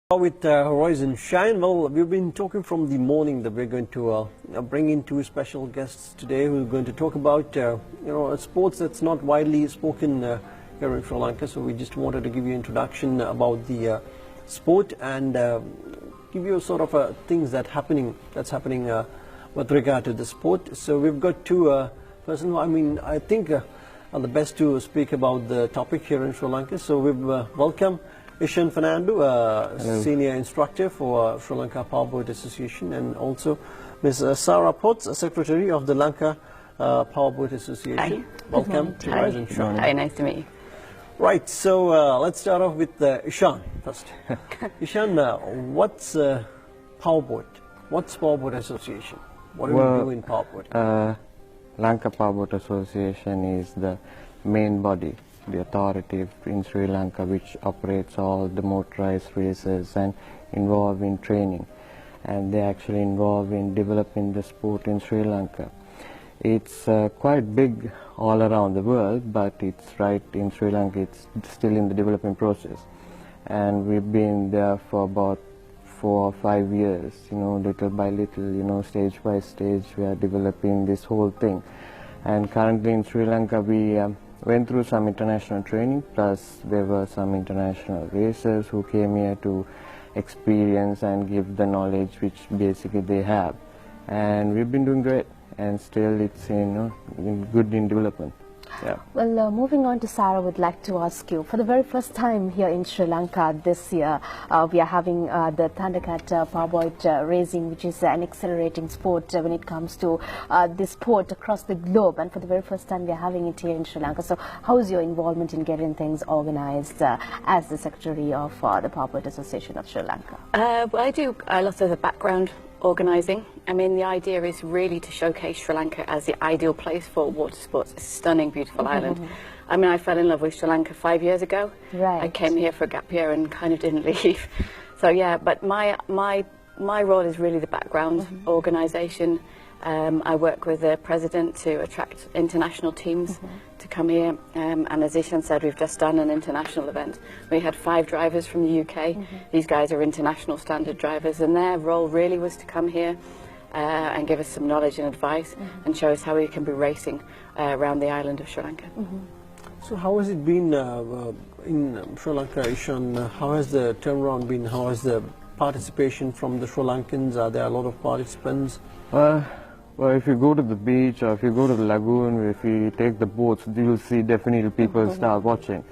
With Horizon Shine. Well, we've been talking from the morning that we're going to bring in two special guests today who are going to talk about sports that's not widely spoken here in Sri Lanka. So we just wanted to give you an introduction about the sport and give you sort of things that's happening with regard to the sport. So we've got two persons who I think are the best to speak about the topic here in Sri Lanka. So we've welcome Ishan Fernando, Senior Instructor for Sri Lanka Powerboat Association, and also Ms. Sarah Potts, Secretary of the Lanka Powerboat Association. Hi. Welcome to Horizon Shine. Hi, nice to meet you. Right, so let's start off with Ishan first. Ishan, what's Powerboat? What's Powerboat Association? What do we do in Powerboat? Lanka Powerboat Association is the main body, the authority in Sri Lanka which operates all the motorized races and involved in training, and they actually involved in developing the sport in Sri Lanka. It's quite big all around the world, but it's right in Sri Lanka, it's still in the developing process, and we've been there for about 4 or 5 years, little by little, stage by stage we are developing this whole thing. And currently in Sri Lanka we went through some international training, plus there were some international racers who came here to experience and give the knowledge which basically they have. And we've been doing great, and still it's good in development. Yeah. Well, moving on to Sarah, would like to ask you, for the very first time here in Sri Lanka this year, we are having the Thundercat powerboat racing, which is an accelerating sport when it comes to this sport across the globe, and for the very first time we are having it here in Sri Lanka. So how is your involvement in getting things organized as the Secretary of the Powerboat Association of Sri Lanka? Well, I do a lot of the background organising. I mean, the idea is really to showcase Sri Lanka as the ideal place for water sports. It's a stunning, beautiful island. I mean, I fell in love with Sri Lanka 5 years ago. Right. I came here for a gap year and kind of didn't leave. So yeah, but my role is really the background organisation. I work with the president to attract international teams to come here, and as Ishan said, we've just done an international event. We had 5 drivers from the UK. These guys are international standard drivers, and their role really was to come here and give us some knowledge and advice and show us how we can be racing around the island of Sri Lanka. So how has it been in Sri Lanka, Ishan? How has the turnaround been? How has the participation from the Sri Lankans? Are there a lot of participants? Well, if you go to the beach or if you go to the lagoon, if you take the boats, you'll see definitely people start watching.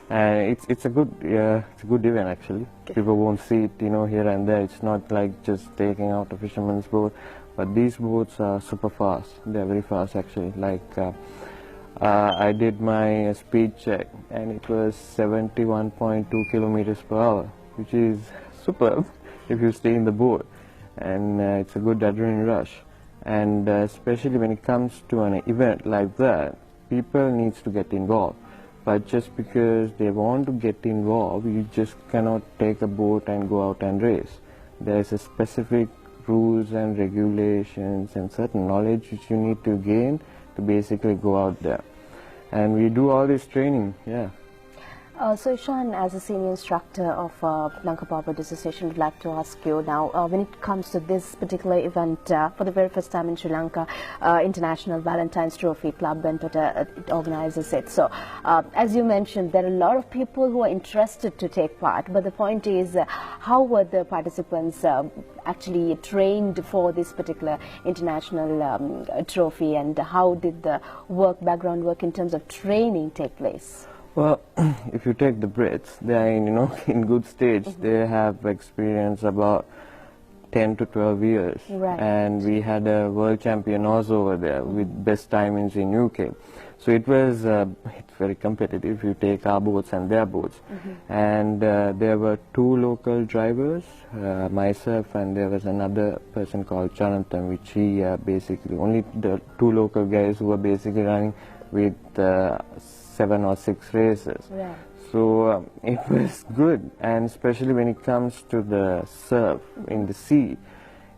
And it's a good event actually. People won't see it, here and there. It's not like just taking out a fisherman's boat, but these boats are super fast. They're very fast actually. Like I did my speed check, and it was 71.2 kilometers per hour, which is superb if you stay in the boat, and it's a good adrenaline rush. And especially when it comes to an event like that, people needs to get involved. But just because they want to get involved, you just cannot take a boat and go out and race. There's a specific rules and regulations and certain knowledge which you need to gain to basically go out there. And we do all this training, yeah. So Ishan, as a senior instructor of Lanka Powerboat Association, would like to ask you now, when it comes to this particular event, for the very first time in Sri Lanka, International Valentine's Trophy Club and it organizes it. So as you mentioned, there are a lot of people who are interested to take part, but the point is, how were the participants actually trained for this particular international trophy, and how did the background work in terms of training take place? Well, if you take the Brits, they are in good stage. They have experience about 10 to 12 years. Right. And we had a world champion also over there with best timings in UK. So it was it's very competitive. You take our boats and their boats. And there were 2 local drivers, myself, and there was another person called Jonathan, which he basically, only the 2 local guys who were basically running with 7 or 6 races. Right. So it was good, and especially when it comes to the surf in the sea,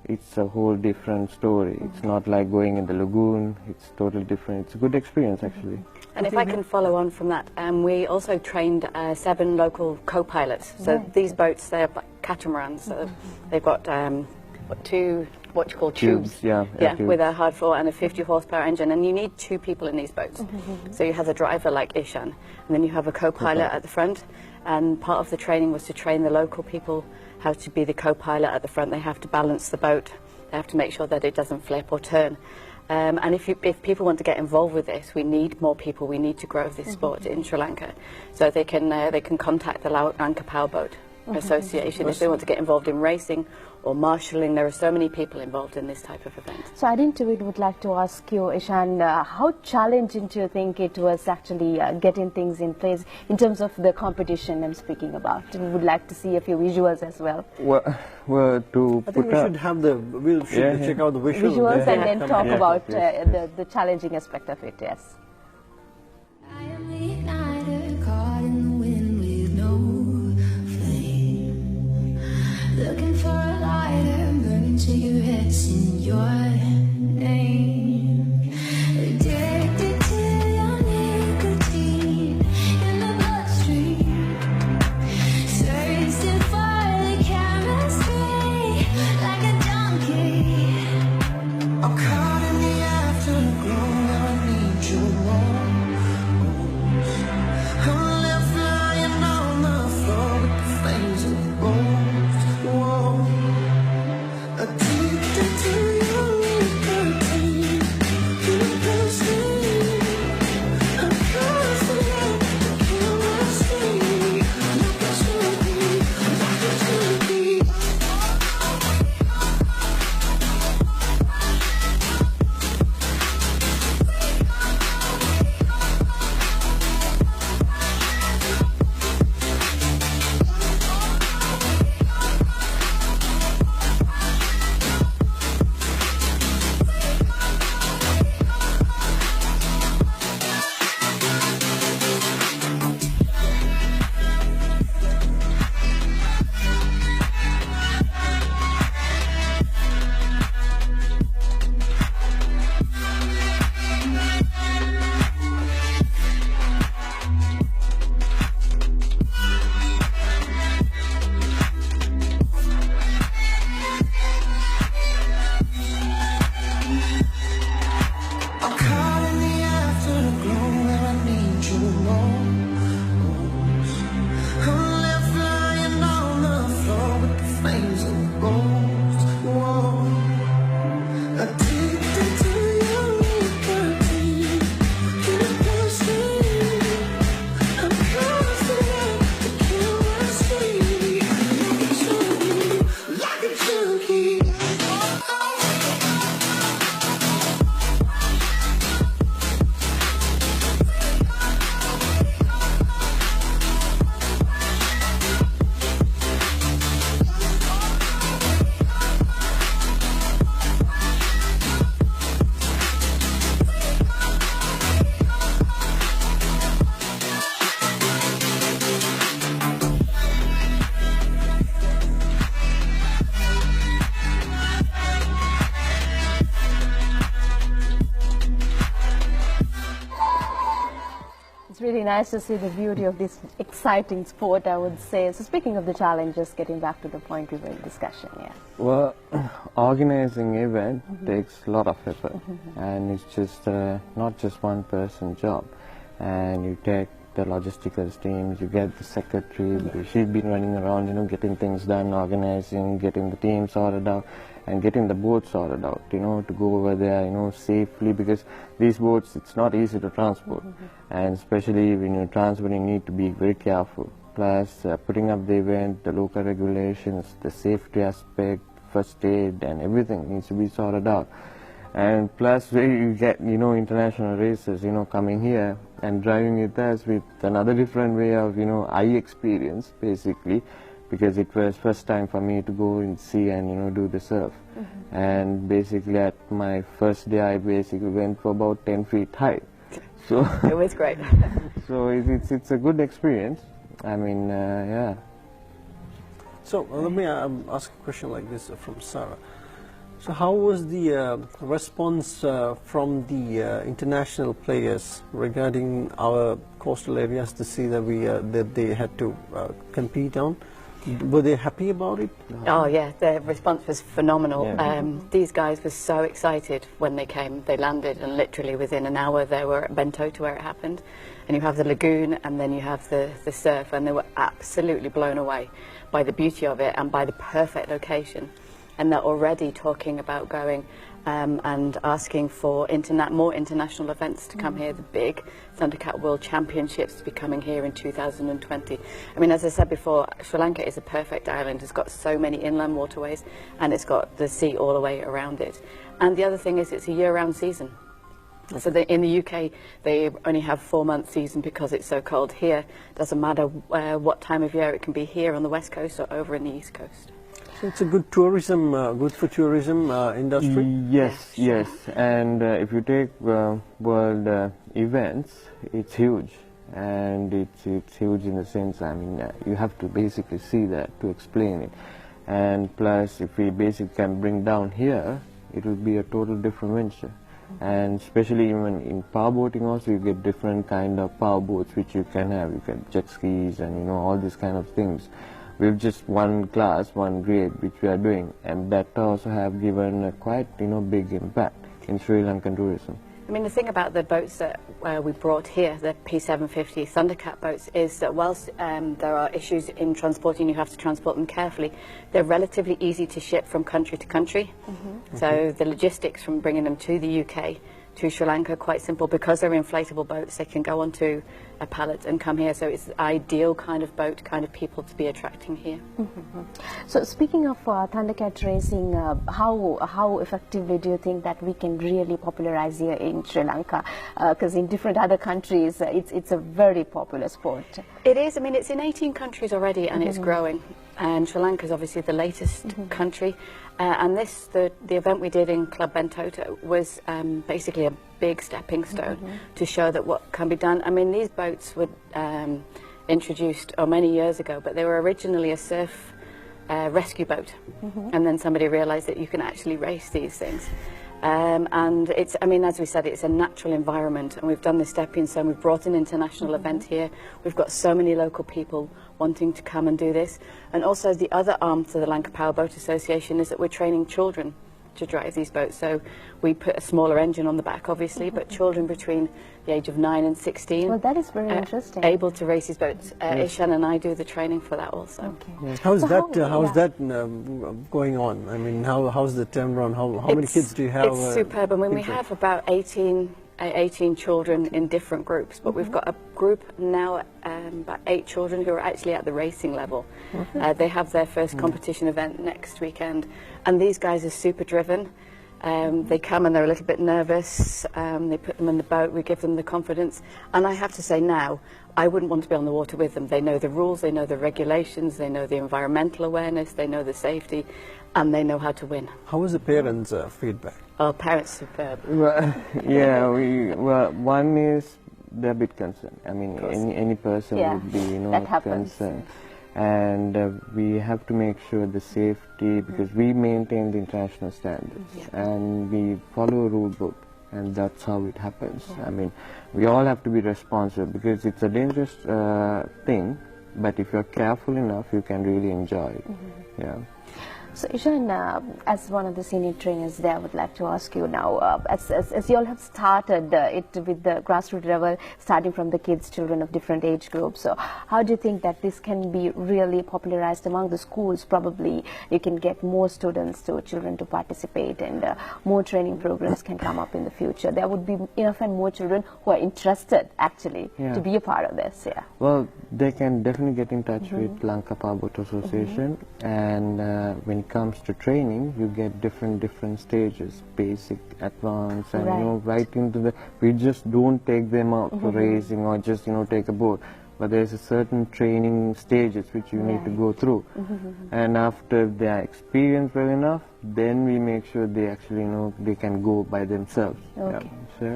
it's a whole different story. It's not like going in the lagoon. It's totally different. It's a good experience actually. And if I can follow on from that, we also trained 7 local co-pilots. So these boats, they're like catamarans. So they've got 2 what you call tubes. Tubes. With a hard floor and a 50 horsepower engine. And you need 2 people in these boats. So you have a driver like Ishan, and then you have a co-pilot at the front. And part of the training was to train the local people how to be the co-pilot at the front. They have to balance the boat. They have to make sure that it doesn't flip or turn. And if people want to get involved with this, we need more people. We need to grow this sport in Sri Lanka. So they can contact the Lankapowerboat Association if they want to get involved in racing or marshalling. There are so many people involved in this type of event. So Adintuit would like to ask you, Ishan, how challenging do you think it was actually getting things in place in terms of the competition I'm speaking about? We would like to see a few visuals as well. Well, I think we should have we'll check out the visuals and then talk about the challenging aspect of it, yes. I am the igniter caught in the wind with no flame. Looking for a lighter, burning cigarettes in your name. Addicted to your nicotine in the bloodstream. Thirsting for the chemistry like a junkie. I'm caught in the afterglow, now I need you more. I'm left lying on the floor with the flames of the rose. Whoa. Addicted to your nicotine, you pussy. I'm constantly chemistry, like a junkie, like a junkie. I'm caught in the afterglow where I need you more. I'm left lying on the floor with the flames of the rose. Whoa. Addicted to your nicotine, you pussy. I'm constantly chemistry, like a junkie, like a junkie. It's really nice to see the beauty of this exciting sport, I would say. So speaking of the challenges, getting back to the point we were in discussion, yeah. Well, organizing event takes a lot of effort, and it's just not just one person job. And you take the logistical teams, you get the secretary, because she's been running around, getting things done, organizing, getting the team sorted out, and getting the boats sorted out, to go over there, safely, because these boats, it's not easy to transport, and especially when you're transporting, you need to be very careful. Plus, putting up the event, the local regulations, the safety aspect, first aid, and everything needs to be sorted out. And plus, you get, international races, coming here and driving with us with another different way of, I experience, basically, because it was first time for me to go and see and, do the surf. And basically, at my first day, I basically went for about 10 feet high. So It was great. so it's a good experience. I mean, yeah. So let me ask a question like this from Sarah. So how was the response from the international players regarding our coastal areas to see that that they had to compete on? Were they happy about it? Oh yeah, the response was phenomenal. Yeah. These guys were so excited when they came. They landed and literally within an hour they were at Bentota where it happened. And you have the lagoon and then you have the surf, and they were absolutely blown away by the beauty of it and by the perfect location. And they're already talking about going and asking for more international events to come here. The big Thundercat World Championships to be coming here in 2020. I mean, as I said before, Sri Lanka is a perfect island. It's got so many inland waterways and it's got the sea all the way around it. And the other thing is it's a year-round season. So in the UK, they only have 4-month season because it's so cold. Here, doesn't matter what time of year, it can be here on the west coast or over in the east coast. So it's a good tourism, good for tourism industry. Yes, yes. And if you take world events, it's huge, and it's huge in the sense. I mean, you have to basically see that to explain it. And plus, if we basically can bring down here, it will be a total different venture. And especially even in power boating also, you get different kind of power boats which you can have. You get jet skis and, you know, all these kind of things. We've just one class, one grade which we are doing, and that also have given a quite, you know, big impact in Sri Lankan tourism. I mean, the thing about the boats that we brought here, the P750 Thundercat boats, is that whilst there are issues in transporting, you have to transport them carefully, they're relatively easy to ship from country to country. So the logistics from bringing them to the UK, to Sri Lanka, quite simple. Because they're inflatable boats, they can go onto a pallet and come here. So it's the ideal kind of boat, kind of people to be attracting here. So speaking of Thundercat racing, how effectively do you think that we can really popularize here in Sri Lanka? Because in different other countries, it's a very popular sport. It is. I mean, it's in 18 countries already, and it's growing. And Sri Lanka is obviously the latest country. And the event we did in Club Bentota was basically a big stepping stone to show that what can be done. I mean, these boats were introduced many years ago, but they were originally a surf rescue boat. And then somebody realized that you can actually race these things. And it's, I mean, as we said, it's a natural environment, and we've done this stepping stone. We've brought an international event here. We've got so many local people wanting to come and do this. And also the other arm to the Lankapowerboat Association is that we're training children to drive these boats. So we put a smaller engine on the back, obviously, but children between the age of 9 and 16. Well, that is very interesting. Able to race these boats. Ishan and I do the training for that also. Okay. Yes. How's that going on? I mean, how's the turnaround? How many kids do you have? It's superb. I mean, we have about 18 children in different groups, but we've got a group now, about 8 children who are actually at the racing level. They have their first competition event next weekend, and these guys are super driven. They come and they're a little bit nervous. They put them in the boat, we give them the confidence, and I have to say now, I wouldn't want to be on the water with them. They know the rules, they know the regulations, they know the environmental awareness, they know the safety, and they know how to win. How was the parents' feedback? Oh, parents superb. Well, yeah, one is they're a bit concerned. I mean, any person would be, you know, concerned. And we have to make sure the safety, because we maintain the international standards and we follow a rule book, and that's how it happens. I mean, we all have to be responsible, because it's a dangerous thing, but if you're careful enough, you can really enjoy it. Yeah. So Ishan, as one of the senior trainers there, I would like to ask you now, as you all have started it with the grassroots level, starting from the kids, children of different age groups, so how do you think that this can be really popularized among the schools? Probably you can get more students, children to participate, and more training programs can come up in the future. There would be enough and more children who are interested actually to be a part of this. Yeah. Well, they can definitely get in touch with Lankapowerboat Association, and when it comes to training, you get different stages, basic, advanced, and you know, right into the. We just don't take them out for racing or just, you know, take a boat, but there's a certain training stages which you need to go through, and after they are experienced well enough, then we make sure they actually, you know, they can go by themselves. Okay. So,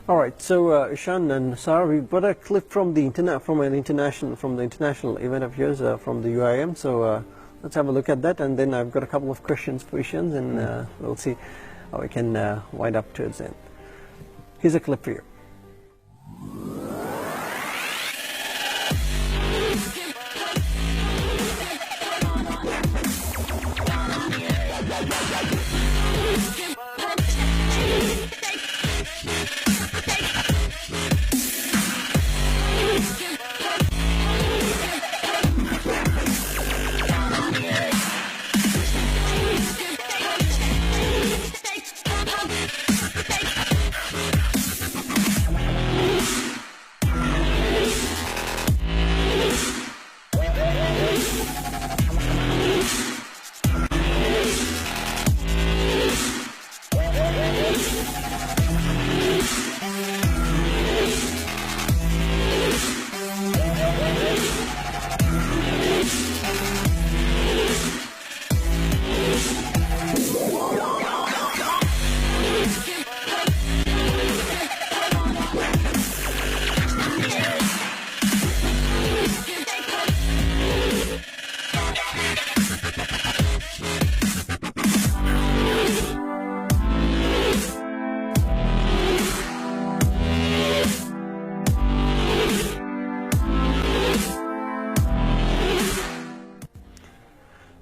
all right, so Ishan and Sarah, we've got a clip from the international event of yours from the UIM. So let's have a look at that, and then I've got a couple of questions for Ishan, and we'll see how we can wind up towards the end. Here's a clip for you.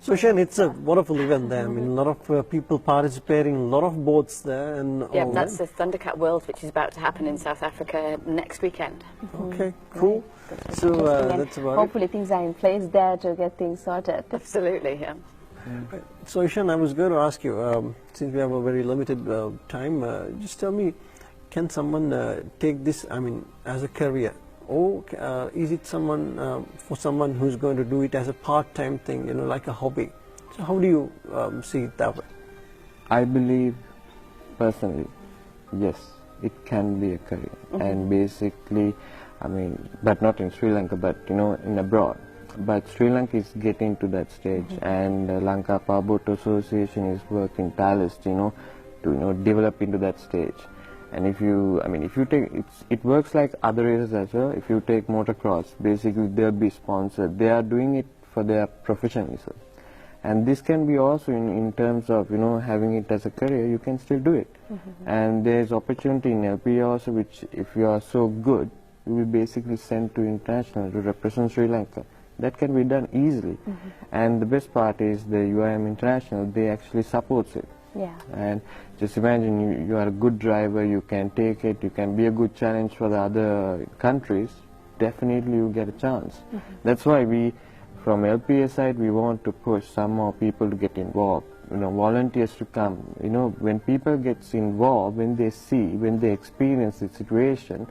So Ishan, it's a wonderful event there. I mean, a lot of people participating, a lot of boats there, and Yeah, that's the Thundercat World, which is about to happen in South Africa next weekend. Okay, cool. So that's about hopefully things are in place there to get things sorted. Absolutely, yeah. it. So Ishan, I was going to ask you, since we have a very limited time, just tell me, can someone take this, I mean, as a career? Or is it someone for someone who's going to do it as a part-time thing, you know, like a hobby? So how do you see it that way? I believe personally, yes, it can be a career. And basically, I mean, but not in Sri Lanka, but you know, in abroad. But Sri Lanka is getting to that stage, and Lanka Powerboat Association is working tirelessly, to develop into that stage. And if you, I mean, if you take, it works like other races as well. If you take motocross, basically they'll be sponsored. They are doing it for their professionalism. And this can be also in terms of, having it as a career, you can still do it. And there's opportunity in LPA also, which if you are so good, you will basically send to international to represent Sri Lanka. That can be done easily. And the best part is the UIM International, they actually supports it. Yeah. And just imagine you are a good driver, you can take it, you can be a good challenge for the other countries, definitely you get a chance. That's why we, from LPA side, we want to push some more people to get involved, volunteers to come. When people get involved, when they see, when they experience the situation,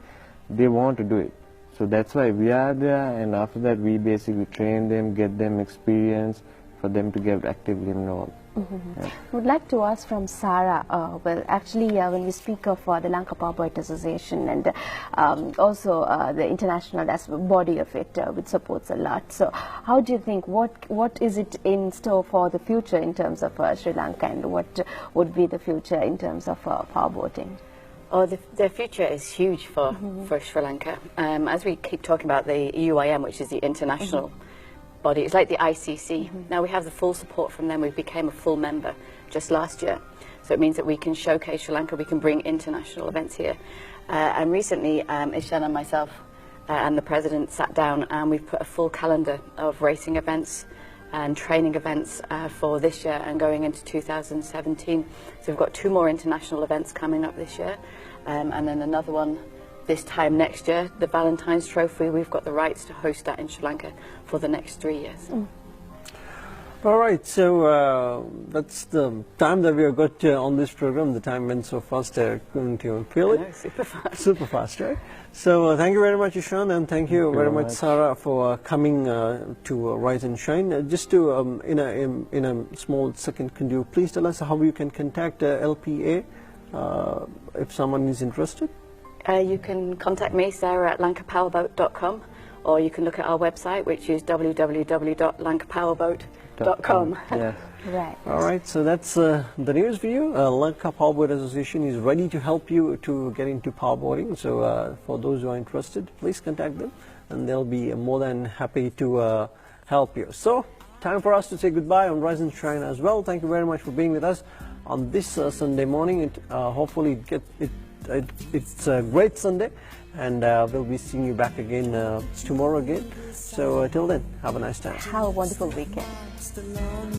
they want to do it. So that's why we are there, and after that we basically train them, get them experience for them to get actively involved. I would like to ask from Sarah, well actually when we speak of the Lanka Powerboat Association and also the international body of it which supports a lot, so how do you think, what is it in store for the future in terms of Sri Lanka, and what would be the future in terms of powerboating? Oh, the future is huge for Sri Lanka. As we keep talking about the UIM, which is the international body, it's like the ICC. Now we have the full support from them. We became a full member just last year. So it means that we can showcase Sri Lanka, we can bring international events here. And recently, Ishan and myself and the President sat down and we've put a full calendar of racing events and training events for this year and going into 2017. So we've got 2 more international events coming up this year, and then another one this time next year, the Valentine's Trophy. We've got the rights to host that in Sri Lanka for the next 3 years. All right, so that's the time that we have got on this program. The time went so fast, I couldn't even feel it. I know, super fast. Super fast, right? So thank you very much, Ishan, and thank you very much, Sarah, for coming to Rise and Shine. Just to, in a small second, can you please tell us how you can contact LPA if someone is interested? You can contact me, Sarah, at lankapowerboat.com, or you can look at our website, which is www.lankapowerboat.com. Yes. Right. All right, so that's the news for you. Lanka Powerboat Association is ready to help you to get into powerboating. So for those who are interested, please contact them, and they'll be more than happy to help you. So time for us to say goodbye on Rise and Shine as well. Thank you very much for being with us on this Sunday morning. Hopefully it's a great Sunday, and we'll be seeing you back again tomorrow again. So till then, have a nice time. Have a wonderful weekend.